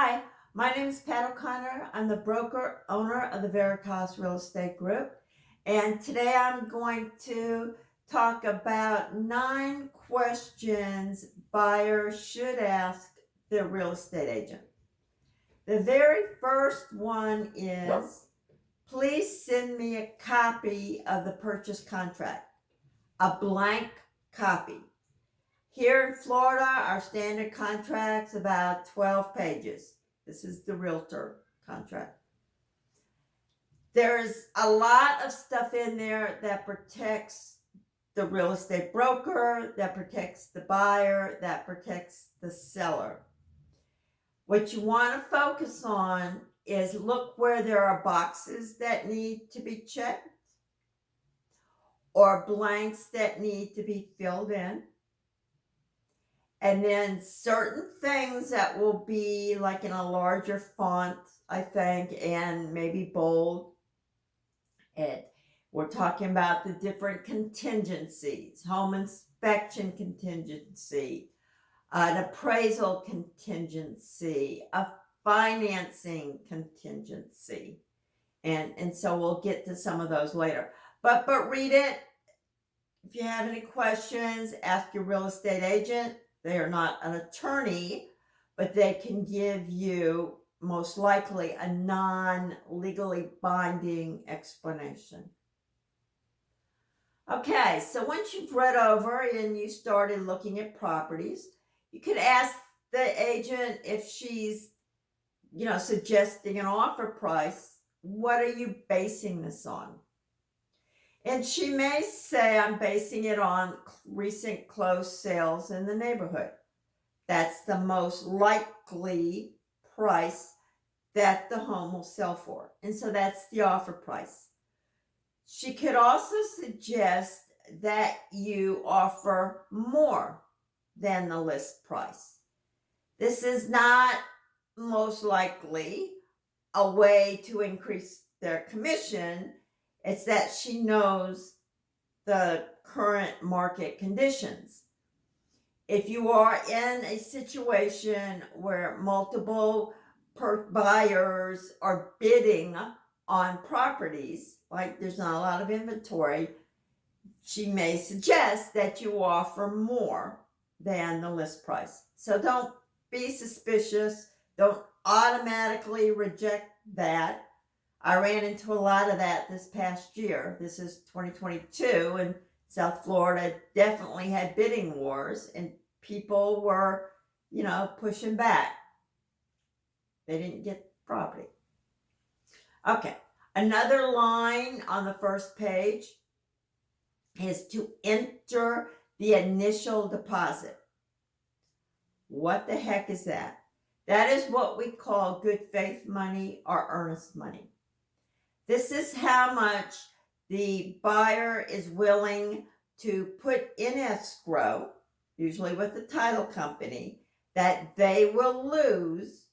Hi, my name is Pat O'Connor. I'm the broker owner of the Veritas Real Estate Group. And today I'm going to talk about 9 questions buyers should ask their real estate agent. The very first one is, please send me a copy of the purchase contract, a blank copy. Here in Florida, our standard contract's about 12 pages. This is the realtor contract. There's a lot of stuff in there that protects the real estate broker, that protects the buyer, that protects the seller. What you want to focus on is look where there are boxes that need to be checked or blanks that need to be filled in. And then certain things that will be like in a larger font, I think, and maybe bold. And we're talking about the different contingencies: home inspection contingency, an appraisal contingency, a financing contingency. And so we'll get to some of those later. But read it. If you have any questions, ask your real estate agent. They are not an attorney, but they can give you most likely a non-legally binding explanation. Okay, so once you've read over and you started looking at properties, you could ask the agent if she's, suggesting an offer price. What are you basing this on? And she may say, I'm basing it on recent closed sales in the neighborhood. That's the most likely price that the home will sell for. And so that's the offer price. She could also suggest that you offer more than the list price. This is not most likely a way to increase their commission. It's that she knows the current market conditions. If you are in a situation where multiple buyers are bidding on properties, like there's not a lot of inventory, she may suggest that you offer more than the list price. So don't be suspicious. Don't automatically reject that. I ran into a lot of that this past year. This is 2022, and South Florida definitely had bidding wars, and people were, pushing back. They didn't get property. Okay, another line on the first page is to enter the initial deposit. What the heck is that? That is what we call good faith money or earnest money. This is how much the buyer is willing to put in escrow, usually with the title company, that they will lose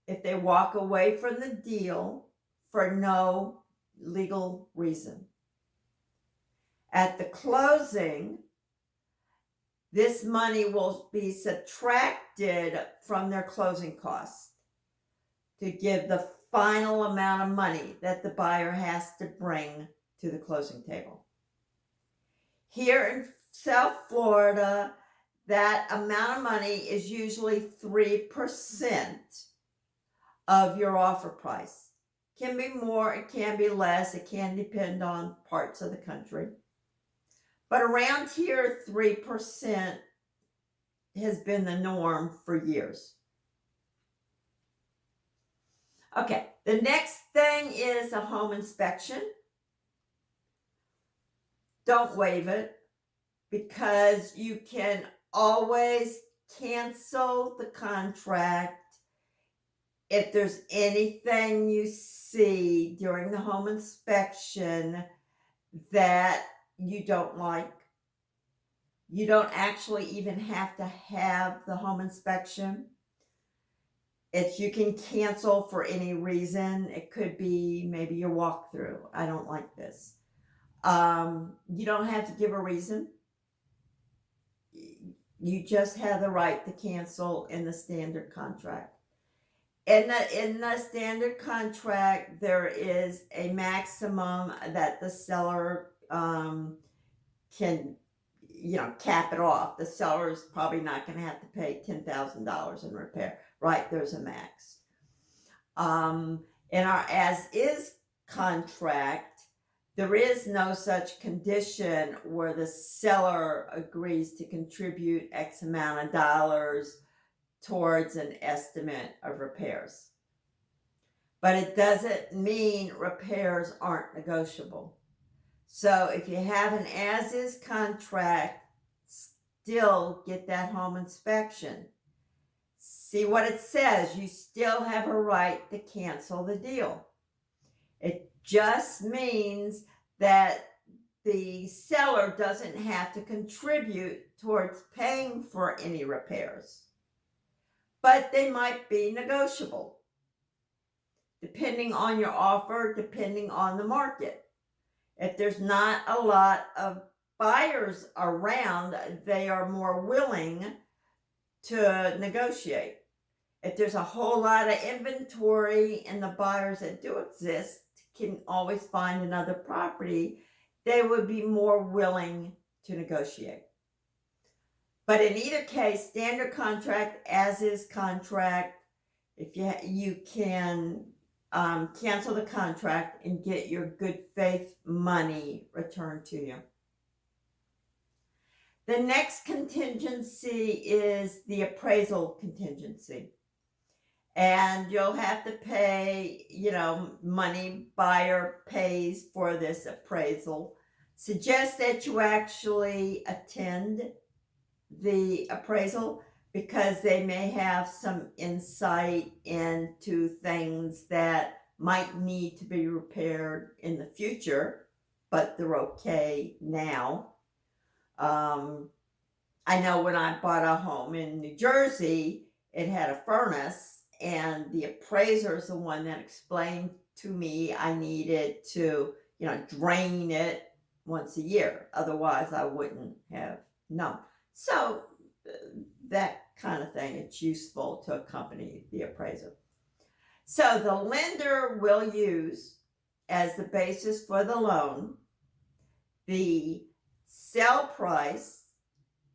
if they walk away from the deal for no legal reason. At the closing, this money will be subtracted from their closing costs to give the final amount of money that the buyer has to bring to the closing table. Here in South Florida, that amount of money is usually 3% of your offer price. It can be more, it can be less, it can depend on parts of the country. But around here, 3% has been the norm for years. Okay, the next thing is a home inspection. Don't waive it, because you can always cancel the contract if there's anything you see during the home inspection that you don't like. You don't actually even have to have the home inspection. If you can cancel for any reason, it could be maybe your walkthrough. I don't like this. You don't have to give a reason. You just have the right to cancel in the standard contract. In the standard contract, there is a maximum that the seller can, cap it off. The seller is probably not going to have to pay $10,000 in repair, right? There's a max. In our as-is contract, there is no such condition where the seller agrees to contribute X amount of dollars towards an estimate of repairs. But it doesn't mean repairs aren't negotiable. So if you have an as-is contract, still get that home inspection. See what it says. You still have a right to cancel the deal. It just means that the seller doesn't have to contribute towards paying for any repairs. But they might be negotiable, depending on your offer, depending on the market. If there's not a lot of buyers around, they are more willing to negotiate. If there's a whole lot of inventory and the buyers that do exist can always find another property, they would be more willing to negotiate. But in either case, standard contract, as-is contract, if you can cancel the contract and get your good faith money returned to you. The next contingency is the appraisal contingency. And you'll have to pay, money buyer pays for this appraisal. Suggest that you actually attend the appraisal because they may have some insight into things that might need to be repaired in the future, but they're okay now. I know when I bought a home in New Jersey, it had a furnace, and the appraiser is the one that explained to me I needed to, drain it once a year. Otherwise, I wouldn't have known. So that kind of thing, it's useful to accompany the appraiser. So the lender will use as the basis for the loan the sale price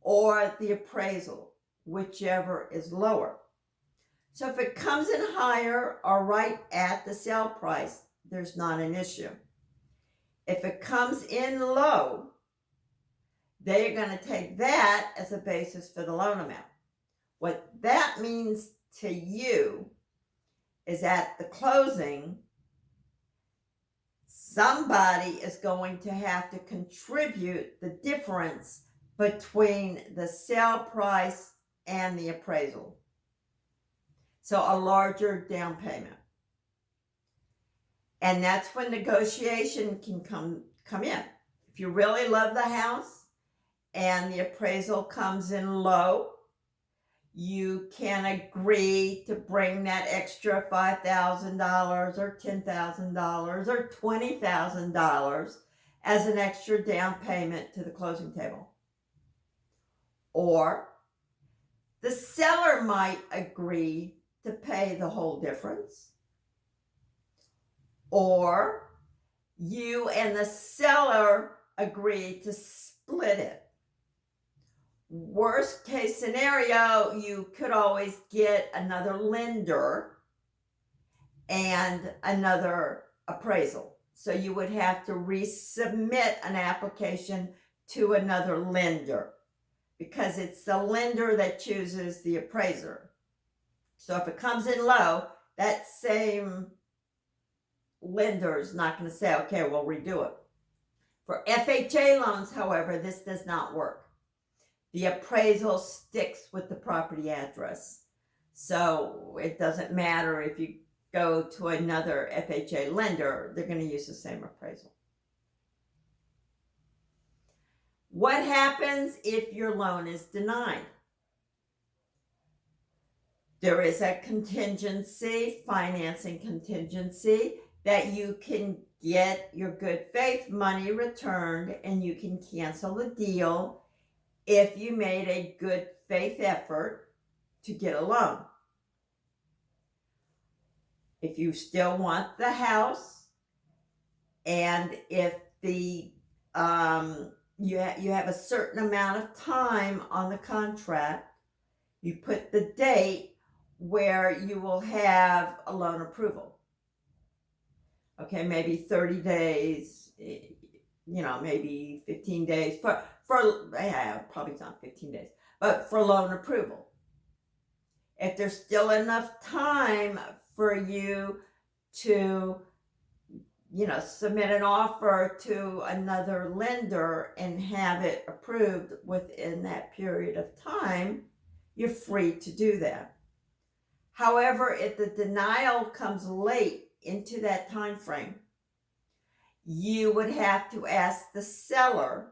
or the appraisal, whichever is lower. So if it comes in higher or right at the sale price, there's not an issue. If it comes in low, they're going to take that as a basis for the loan amount. What that means to you is at the closing, somebody is going to have to contribute the difference between the sale price and the appraisal. So a larger down payment. And that's when negotiation can come in. If you really love the house and the appraisal comes in low, you can agree to bring that extra $5,000 or $10,000 or $20,000 as an extra down payment to the closing table. Or the seller might agree to pay the whole difference. Or you and the seller agree to split it. Worst case scenario, you could always get another lender and another appraisal. So you would have to resubmit an application to another lender because it's the lender that chooses the appraiser. So if it comes in low, that same lender is not going to say, okay, we'll redo it. For FHA loans, however, this does not work. The appraisal sticks with the property address. So it doesn't matter if you go to another FHA lender, they're going to use the same appraisal. What happens if your loan is denied? There is a contingency, financing contingency, that you can get your good faith money returned and you can cancel the deal if you made a good faith effort to get a loan. If you still want the house, and if the you have a certain amount of time on the contract, you put the date where you will have a loan approval. Okay, maybe 30 days, maybe 15 days probably not 15 days, but for loan approval. If there's still enough time for you to submit an offer to another lender and have it approved within that period of time, you're free to do that. However, if the denial comes late into that time frame, you would have to ask the seller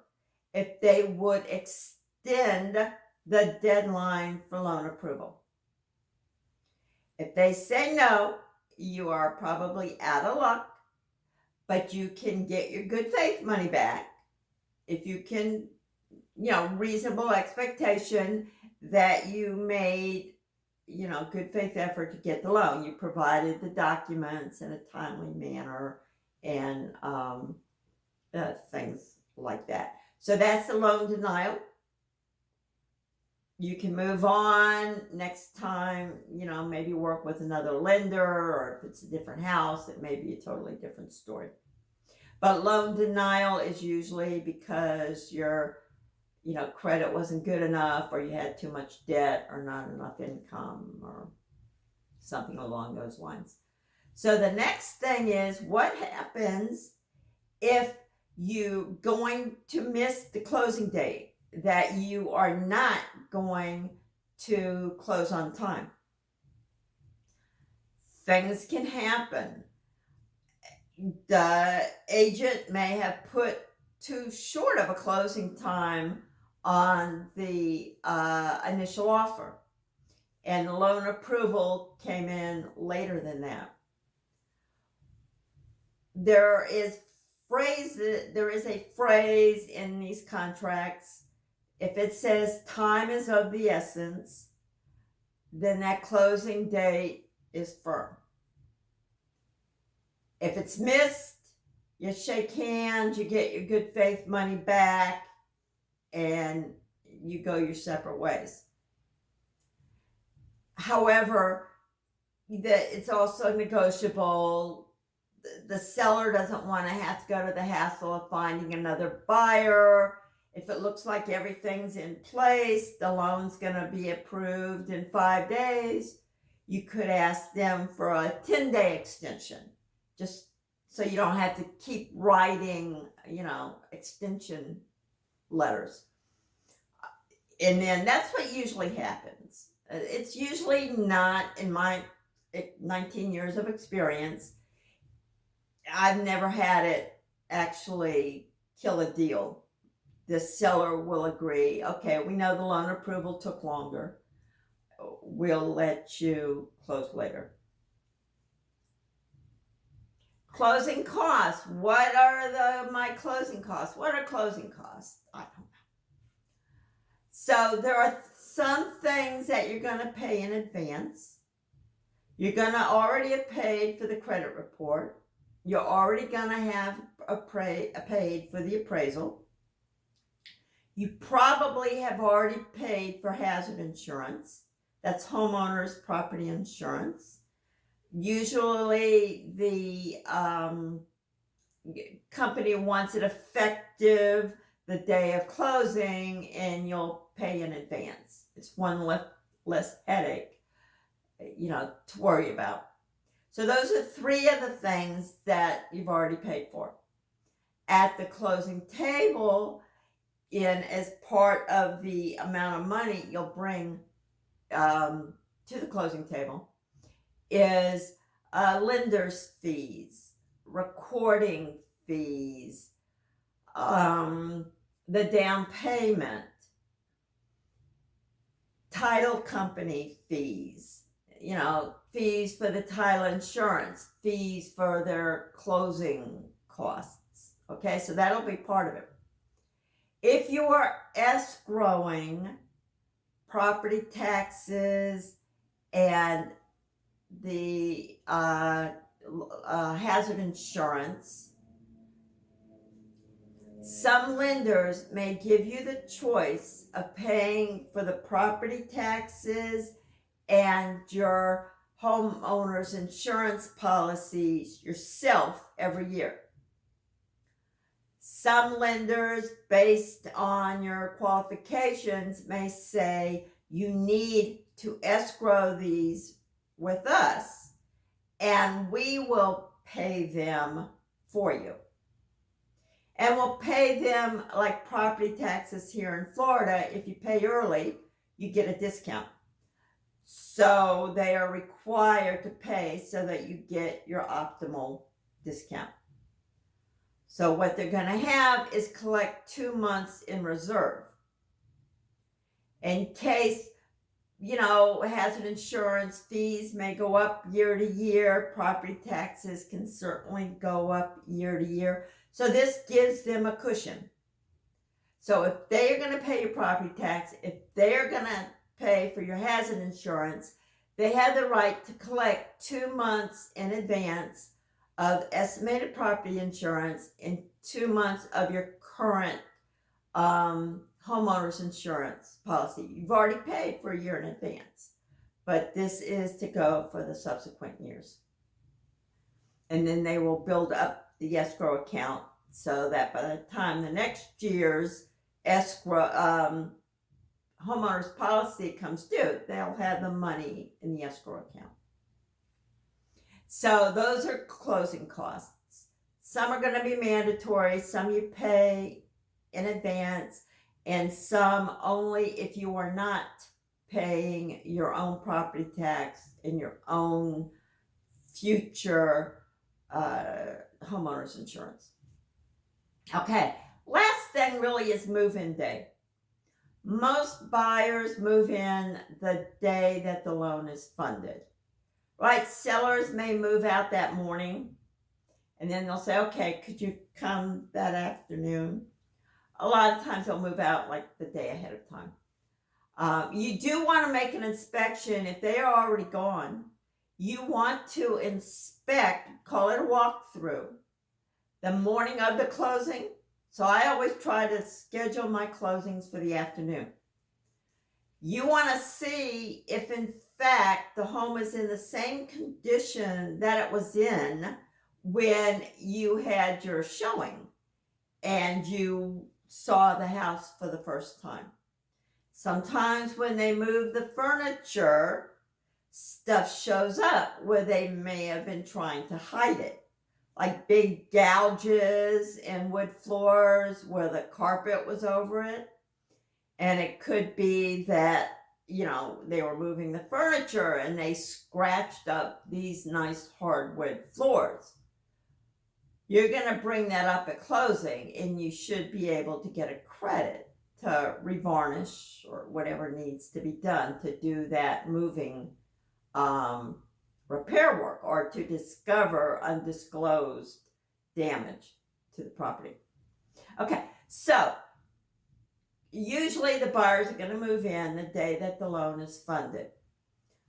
if they would extend the deadline for loan approval. If they say no, you are probably out of luck, but you can get your good faith money back if you can, reasonable expectation that you made, good faith effort to get the loan. You provided the documents in a timely manner and things like that. So that's the loan denial. You can move on next time, maybe work with another lender, or if it's a different house, it may be a totally different story. But loan denial is usually because your, credit wasn't good enough, or you had too much debt, or not enough income, or something along those lines. So the next thing is, what happens if you're going to miss the closing date, that you are not going to close on time? Things can happen. The agent may have put too short of a closing time on the initial offer, and the loan approval came in later than that. There is a phrase in these contracts. If it says time is of the essence, then that closing date is firm. If it's missed, you shake hands, you get your good faith money back, and you go your separate ways. However, it's also negotiable. The seller doesn't want to have to go to the hassle of finding another buyer. If it looks like everything's in place, the loan's going to be approved in 5 days, you could ask them for a 10-day extension, just so you don't have to keep writing, extension letters. And then that's what usually happens. It's usually not, in my 19 years of experience, I've never had it actually kill a deal. The seller will agree, okay, we know the loan approval took longer. We'll let you close later. Closing costs. What are my closing costs? What are closing costs? I don't know. So there are some things that you're going to pay in advance. You're going to already have paid for the credit report. You're already going to have paid for the appraisal. You probably have already paid for hazard insurance. That's homeowners property insurance. Usually the company wants it effective the day of closing, and you'll pay in advance. It's one less headache, to worry about. So those are 3 of the things that you've already paid for. At the closing table, as part of the amount of money you'll bring to the closing table, is lender's fees, recording fees, the down payment, title company fees, fees for the title insurance, fees for their closing costs. Okay, so that'll be part of it. If you are escrowing property taxes and the hazard insurance, some lenders may give you the choice of paying for the property taxes and your homeowner's insurance policies yourself every year. Some lenders, based on your qualifications, may say you need to escrow these with us and we will pay them for you. And we'll pay them like property taxes here in Florida. If you pay early, you get a discount. So they are required to pay so that you get your optimal discount. So what they're going to have is collect 2 months in reserve. In case, hazard insurance fees may go up year to year. Property taxes can certainly go up year to year. So this gives them a cushion. So if they're going to pay your property tax, if they're going to pay for your hazard insurance, they have the right to collect 2 months in advance of estimated property insurance and 2 months of your current homeowner's insurance policy. You've already paid for a year in advance, but this is to go for the subsequent years. And then they will build up the escrow account so that by the time the next year's escrow homeowner's policy comes due, they'll have the money in the escrow account. So those are closing costs. Some are going to be mandatory, some you pay in advance, and some only if you are not paying your own property tax and your own future homeowner's insurance. Okay, last thing really is move-in day. Most buyers move in the day that the loan is funded, right? Sellers may move out that morning, and then they'll say, okay, could you come that afternoon? A lot of times they'll move out like the day ahead of time. You do want to make an inspection if they are already gone. You want to inspect, call it a walkthrough, the morning of the closing. So I always try to schedule my closings for the afternoon. You want to see if in fact the home is in the same condition that it was in when you had your showing and you saw the house for the first time. Sometimes when they move the furniture, stuff shows up where they may have been trying to hide it, like big gouges in wood floors where the carpet was over it. And it could be that, they were moving the furniture and they scratched up these nice hardwood floors. You're going to bring that up at closing, and you should be able to get a credit to revarnish or whatever needs to be done to do that moving repair work or to discover undisclosed damage to the property. Okay, so usually the buyers are going to move in the day that the loan is funded.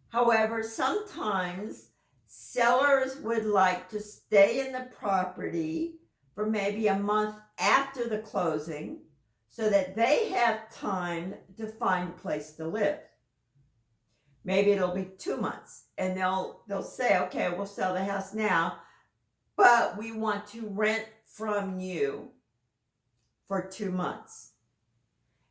However, sometimes sellers would like to stay in the property for maybe a month after the closing so that they have time to find a place to live. Maybe it'll be 2 months, and they'll say, okay, we'll sell the house now, but we want to rent from you for 2 months.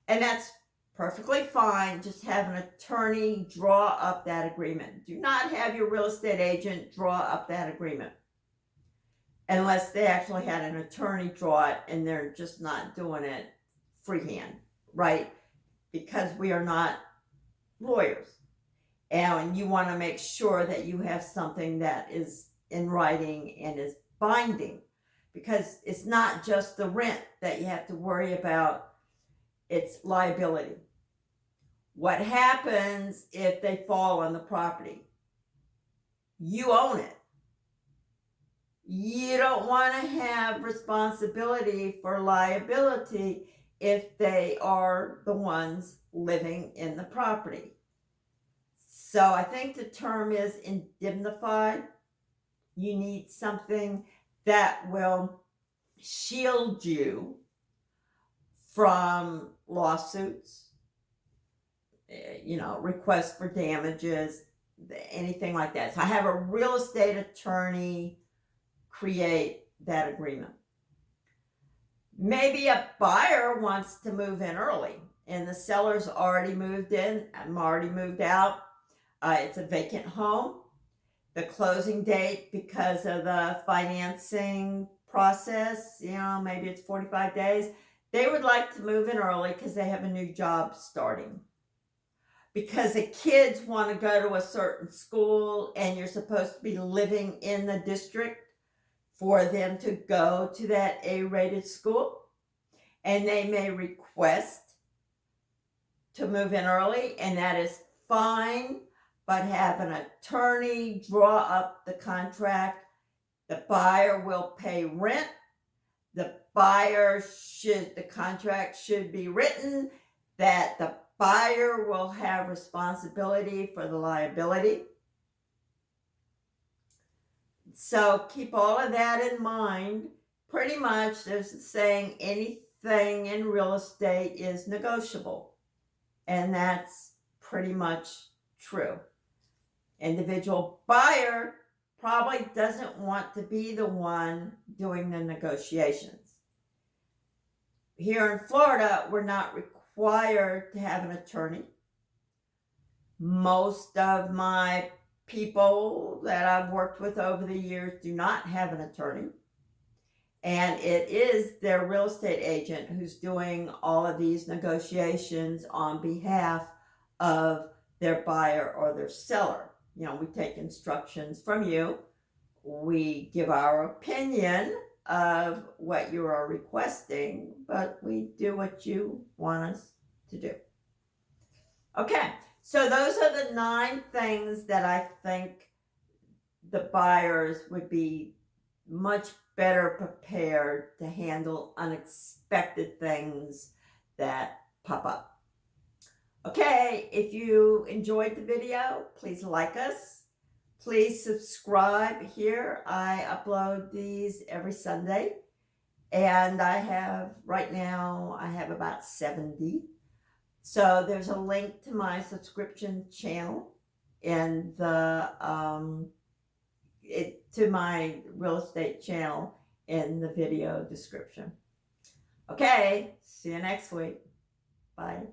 And that's perfectly fine. Just have an attorney draw up that agreement. Do not have your real estate agent draw up that agreement unless they actually had an attorney draw it and they're just not doing it freehand, right? Because we are not lawyers. And you want to make sure that you have something that is in writing and is binding, because it's not just the rent that you have to worry about, it's liability. What happens if they fall on the property? You own it. You don't want to have responsibility for liability if they are the ones living in the property. So I think the term is indemnified. You need something that will shield you from lawsuits, requests for damages, anything like that. So I have a real estate attorney create that agreement. Maybe a buyer wants to move in early and the seller's already moved in, I'm already moved out. It's a vacant home. The closing date, because of the financing process, maybe it's 45 days. They would like to move in early because they have a new job starting. Because the kids want to go to a certain school and you're supposed to be living in the district for them to go to that A-rated school. And they may request to move in early, and that is fine, but have an attorney draw up the contract. The buyer will pay rent. The contract should be written that the buyer will have responsibility for the liability. So keep all of that in mind. Pretty much there's a saying, anything in real estate is negotiable. And that's pretty much true. Individual buyer probably doesn't want to be the one doing the negotiations. Here in Florida, we're not required to have an attorney. Most of my people that I've worked with over the years do not have an attorney. And it is their real estate agent who's doing all of these negotiations on behalf of their buyer or their seller. We take instructions from you. We give our opinion of what you are requesting, but we do what you want us to do. Okay, so those are the 9 things that I think the buyers would be much better prepared to handle unexpected things that pop up. Okay, if you enjoyed the video, please like us. Please subscribe here. I upload these every Sunday. And right now, I have about 70. So there's a link to my subscription channel and to my real estate channel in the video description. Okay, see you next week. Bye.